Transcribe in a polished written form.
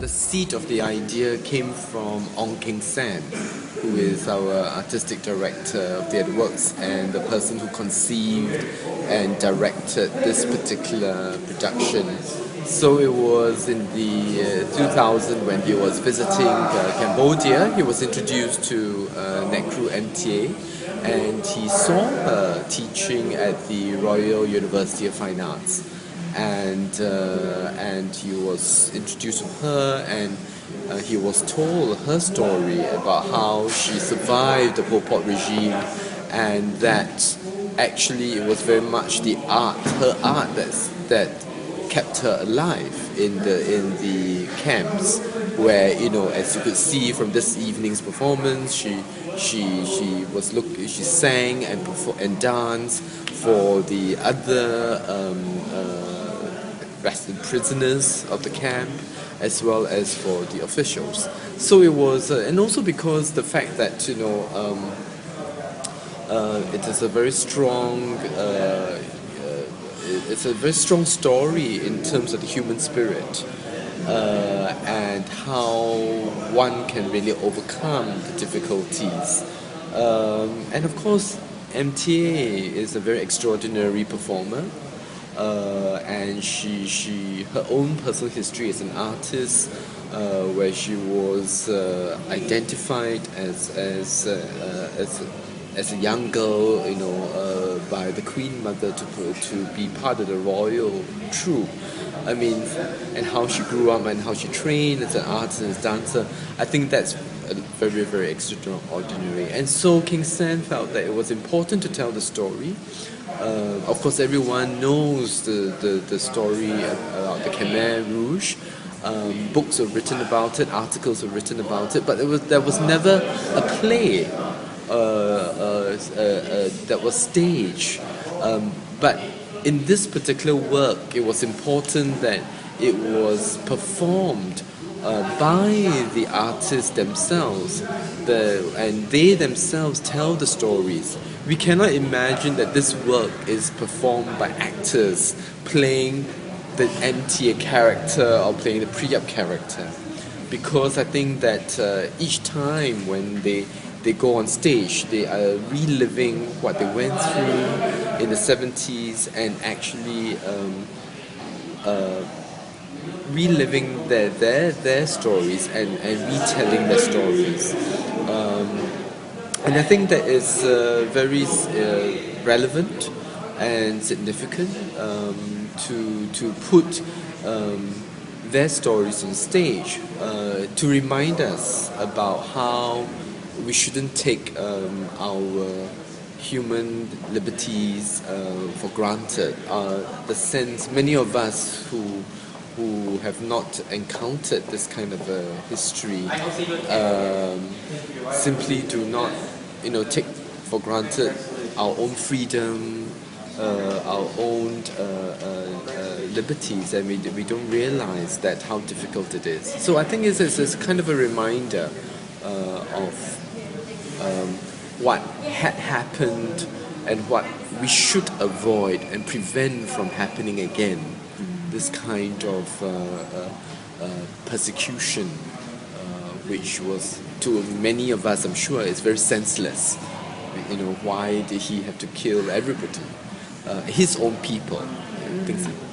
the seed of the idea came from Ong King San, who is our artistic director of TheatreWorks and the person who conceived and directed this particular production. So it was in the 2000 when he was visiting Cambodia. He was introduced to Necru MTA, and he saw her teaching at the Royal University of Fine Arts, and he was introduced to her, and he was told her story about how she survived the Pol Pot regime, and that actually it was very much her art that kept her alive in the camps, where, as you could see from this evening's performance, she sang and danced for the other prisoners of the camp, as well as for the officials. So it was, and also because the fact that it is a very strong. It's a very strong story in terms of the human spirit, and how one can really overcome the difficulties. And of course, MTA is a very extraordinary performer, and her own personal history as an artist, where she was identified as a young girl, by the Queen Mother to be part of the royal troupe. I mean, and how she grew up and how she trained as an artist and as a dancer. I think that's very, very extraordinary. And so King San felt that it was important to tell the story. Of course, everyone knows the story about the Khmer Rouge. Books were written about it, articles were written about it, but there was never a play that was staged. But in this particular work, it was important that it was performed by the artists themselves, and they themselves tell the stories. We cannot imagine that this work is performed by actors playing the MTA character or playing the Priyap character, because I think that each time when they go on stage, they are reliving what they went through in the 70s, and actually reliving their stories and retelling their stories. And I think that is very relevant and significant to put their stories on stage, to remind us about how we shouldn't take our human liberties for granted. The sense many of us who have not encountered this kind of history simply do not, take for granted our own freedom, our own liberties, and we don't realize that how difficult it is. So I think it's kind of a reminder of what had happened and what we should avoid and prevent from happening again. This kind of persecution, which was, to many of us, I'm sure, is very senseless. Why did he have to kill everybody? His own people. Things like that.